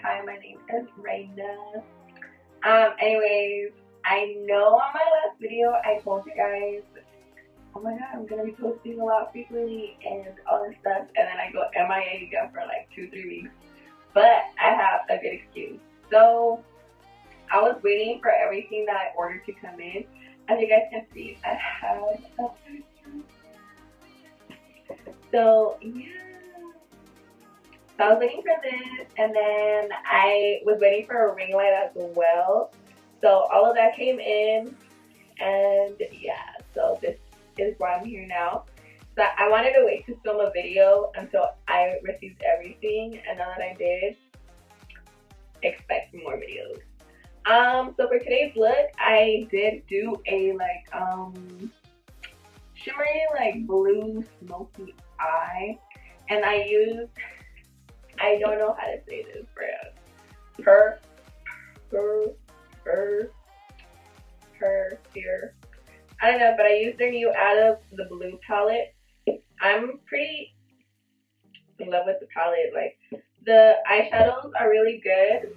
Hi, my name is Raina. Anyways, I know on my last video I told you guys, oh my god, I'm gonna be posting a lot frequently and all this stuff, and then I go MIA again for like 2-3 weeks. But I have a good excuse. So I was waiting for everything that I ordered to come in. As you guys can see, I have a picture. So yeah. So I was waiting for this, and then I was waiting for a ring light as well. So all of that came in, and yeah, so this is why I'm here now. So I wanted to wait to film a video until I received everything, and now that I did, expect more videos. So for today's look, I did do a shimmery blue smoky eye, and I used, I don't know how to say this brand, PUR, here. I don't know, but I used their new Out of the Blue palette. I'm pretty in love with the palette. Like, the eyeshadows are really good.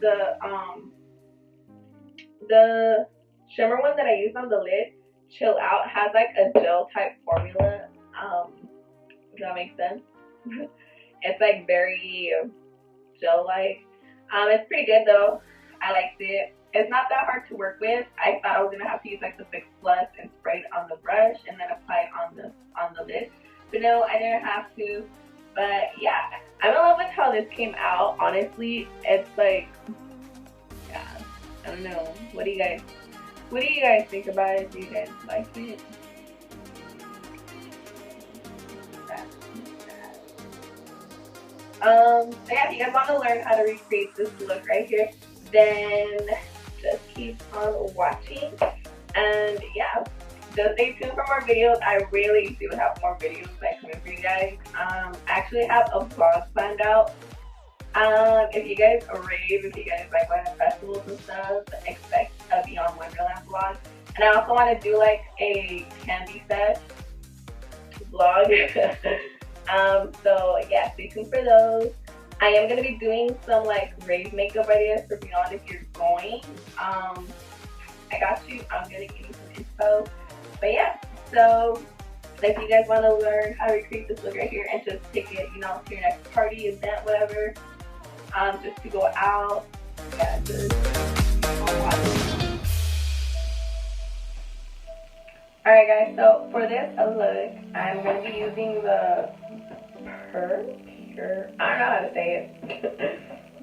The shimmer one that I used on the lid, Chill Out, has like a gel type formula. Does that make sense? It's like very gel-like. It's pretty good though. I liked it. It's not that hard to work with. I thought I was gonna have to use like the Fix Plus and spray it on the brush and then apply it on the lid. But no, I didn't have to. But yeah, I'm in love with how this came out. Honestly, it's like, yeah, I don't know. What do you guys think about it? Do you guys like it? So yeah, if you guys want to learn how to recreate this look right here, then just keep on watching. And yeah, just stay tuned for more videos. I really do have more videos that come in for you guys. I actually have a vlog planned out. If you guys rave, if you guys like going to festivals and stuff, expect a Beyond Wonderland vlog. And I also want to do like a candy fest vlog. So yeah, stay tuned for those. I am going to be doing some like rave makeup ideas for Beyond if you're going. I got you. I'm going to give you some info. But yeah, so if you guys want to learn how to recreate this look right here and just take it, you know, to your next party, event, whatever, just to go out, yeah, just alright guys, so for this look, I'm going to be using the PUR, I don't know how to say it,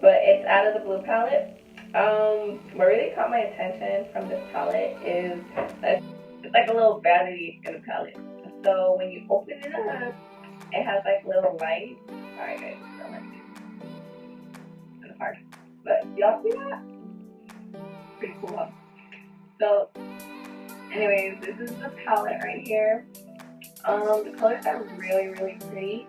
but it's Out of the Blue palette. What really caught my attention from this palette is that it's like a little vanity in the palette. So when you open it up, it has like little lights. Alright guys, I don't like it. It's kind of hard. But y'all see that? Pretty cool, huh? So anyways, this is the palette right here. The colors are really, really pretty.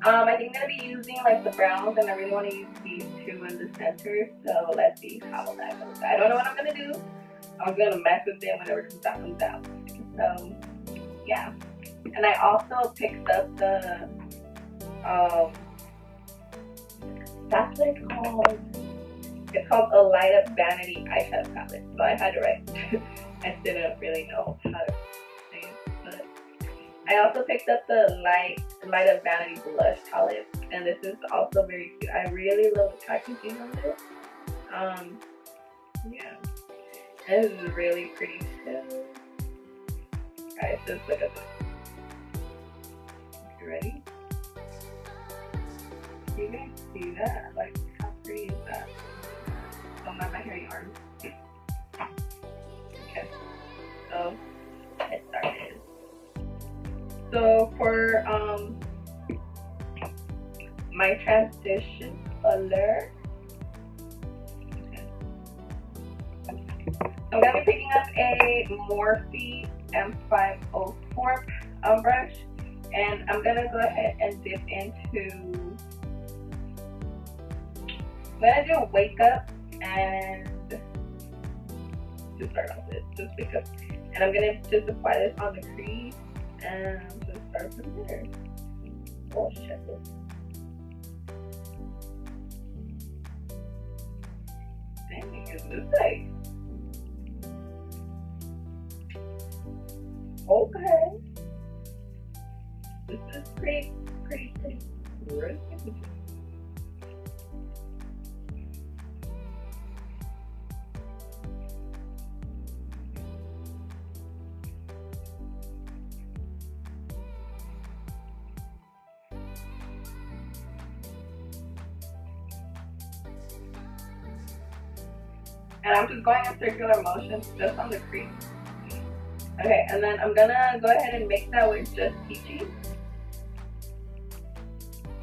I think I'm going to be using like the browns, and I really want to use these two in the center. So let's see how that goes. I don't know what I'm going to do. I'm going to mess with it whenever it comes out. So yeah. And I also picked up the, that's what it's called. It's called a Light Up Vanity eyeshadow palette. So I had it right. I didn't really know how to say it, but I also picked up the Light Up Vanity blush palette, and this is also very cute. I really love the packaging on this. Yeah, this is really pretty too. Guys, just look at this. You ready? You guys see that? Like, how pretty is that? Don't mind my hairy arms. Okay, so get started. So for my transition color, I'm gonna be picking up a Morphe M504 brush, and I'm gonna go ahead and dip into. I'm gonna do Wake Up and just start off with just Wake Up, and I'm gonna just apply this on the crease and just start from there. Oh shit. Dang, is this like okay? This is pretty good. And I'm just going in circular motions just on the crease. Okay, and then I'm gonna go ahead and mix that with just peachy.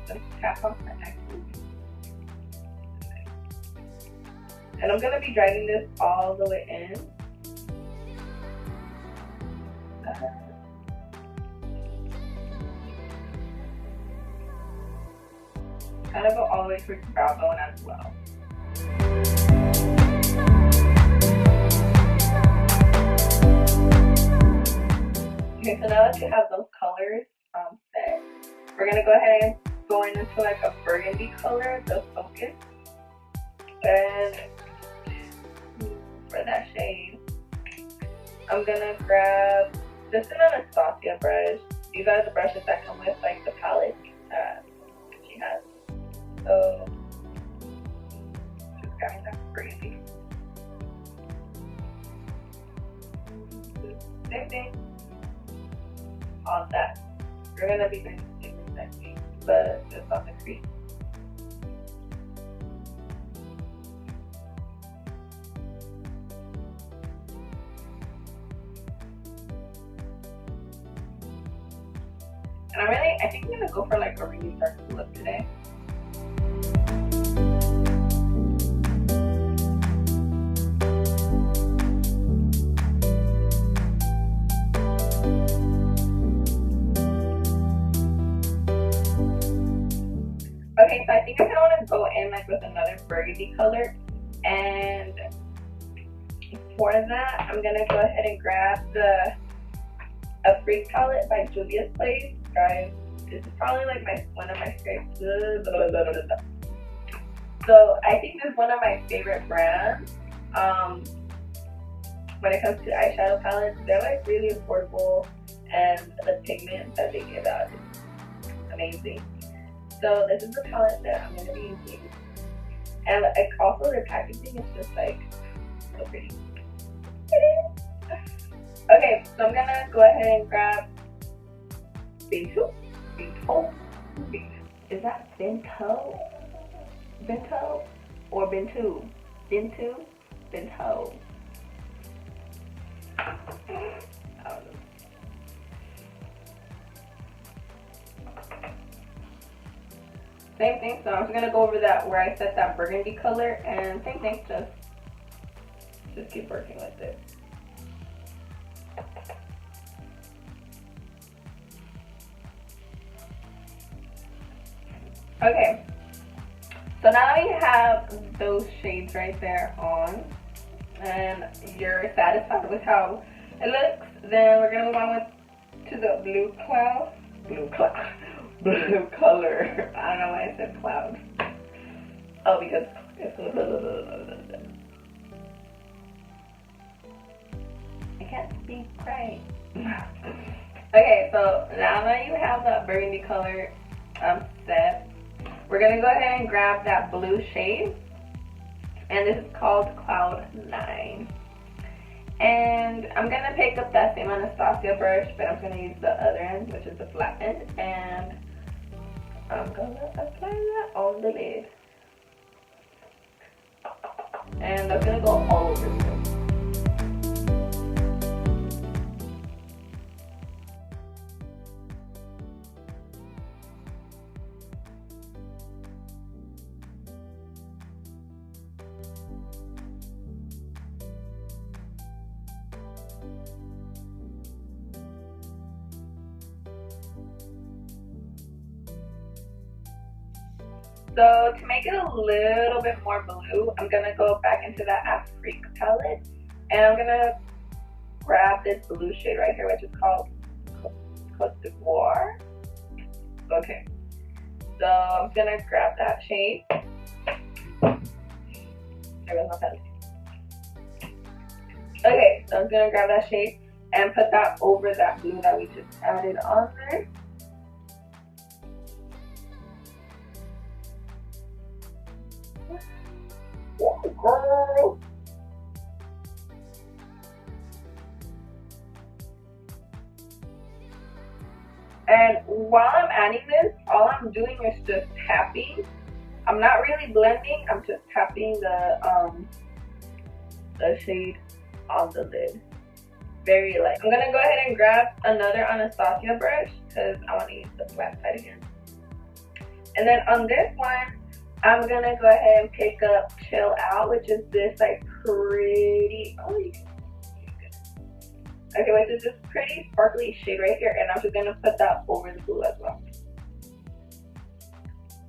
Just tap off my acne. And I'm gonna be dragging this all the way in. Kind of go all the way towards the brow bone as well. Okay, so now that you have those colors set, we're gonna go ahead and go into like a burgundy color, the focus. And for that shade, I'm gonna grab just an Anastasia brush. These are the brushes that come with like the palette that she has. So just grabbing that burgundy. Same thing. On that, we're gonna be doing the same exact thing, but just on the crease. And I think I'm gonna go for like a really dark look today. Okay, so I think I kind of want to go in like with another burgundy color, and for that I'm gonna go ahead and grab the Afrique palette by Juvias. Guys, this is probably like one of my favorites. So I think this is one of my favorite brands. When it comes to eyeshadow palettes, they're like really affordable, and the pigment that they give out is amazing. So this is the palette that I'm going to be using. And like also their packaging is just like so pretty. Okay, so I'm going to go ahead and grab Bento. Is that Bento? Bento? Or Bento? Bento? Bento? I don't know. Same thing, so I'm just gonna go over that where I set that burgundy color, and same thing, just keep working with it. Okay, so now that you have those shades right there on, and you're satisfied with how it looks, then we're gonna move on to the blue color. I don't know why I said cloud. Oh, because I can't speak right. Okay, so now that you have that burgundy color set, we're gonna go ahead and grab that blue shade, and this is called Cloud 9. And I'm gonna pick up that same Anastasia brush, but I'm gonna use the other end, which is the flat end, and I'm gonna apply that on the lid. And I'm gonna go all over the place. So to make it a little bit more blue, I'm gonna go back into that Afrique palette, and I'm gonna grab this blue shade right here, which is called Cote d'Ivoire. Okay, so I'm gonna grab that shade, and There goes my pen. Okay, so I'm gonna grab that shade and put that over that blue that we just added on there. Oh, girl. And while I'm adding this, all I'm doing is just tapping. I'm not really blending, I'm just tapping the shade on the lid. Very light. I'm gonna go ahead and grab another Anastasia brush because I want to use the flat side again. And then on this one, I'm gonna go ahead and pick up Chill Out, which is this like pretty, oh, you can okay, which is this pretty sparkly shade right here, and I'm just gonna put that over the blue as well.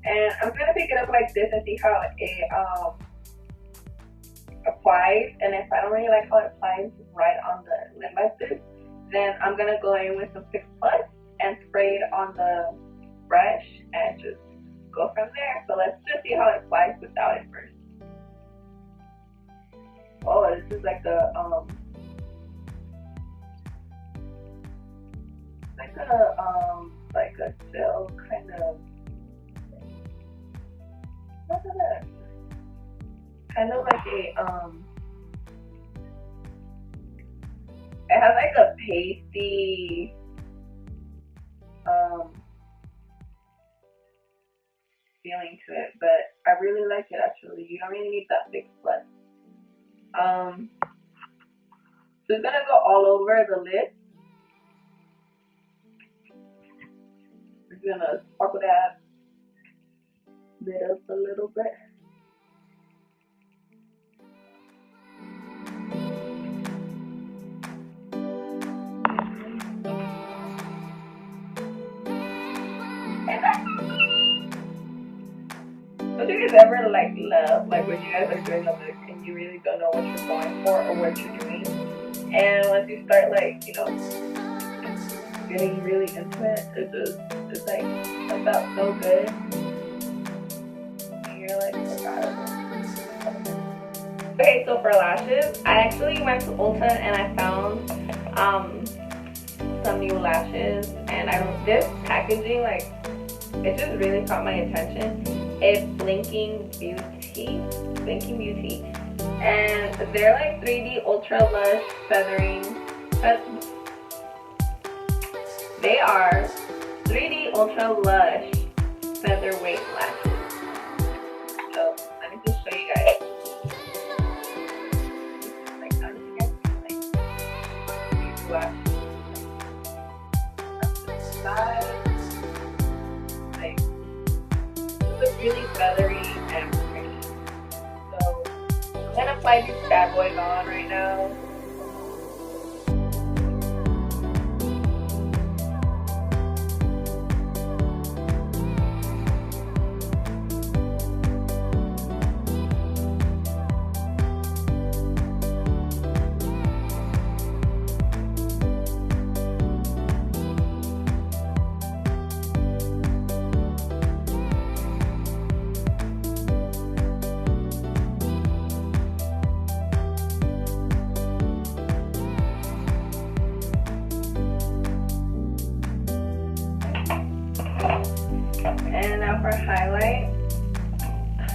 And I'm gonna pick it up like this and see how it applies. And if I don't really like how it applies right on the lid like this, then I'm gonna go in with some Fix Plus and spray it on the brush and just go from there. So let's just see how it applies without it first. Oh, this is like a like a gel kind of, what's that? Kind of like a it has like a pasty feeling to it, but I really like it actually. You don't really need that Fix Plus. So it's gonna go all over the lid. We're gonna sparkle that lid up a little bit. Don't you guys ever like love like when you guys are doing a look and you really don't know what you're going for or what you're doing, and once you start like, you know, getting really into it, it's like comes out so good and you're like, oh god. Okay, so for lashes, I actually went to Ulta and I found some new lashes, and this packaging, like, it just really caught my attention. It's Blinking Beauty, and they're like 3D Ultra Lush Feathering. They are 3D Ultra Lush Featherweight lashes. So let me just show you guys. Like that again, like these lashes. Side. Like, it's really feathery and pretty. So I'm gonna apply these bad boys on right now. And now for highlight,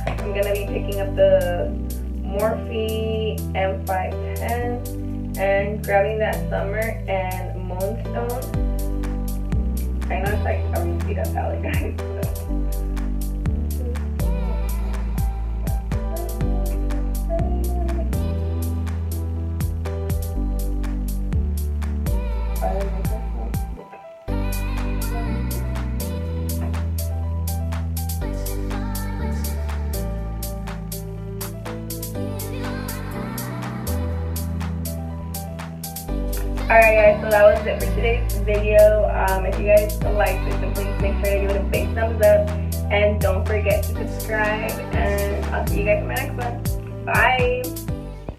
I'm going to be picking up the Morphe M510 and grabbing that Summer and Moonstone. I know it's like a repeat of palette, guys. Alright guys, so that was it for today's video. If you guys liked this, then please make sure to give it a big thumbs up. And don't forget to subscribe. And I'll see you guys in my next one. Bye!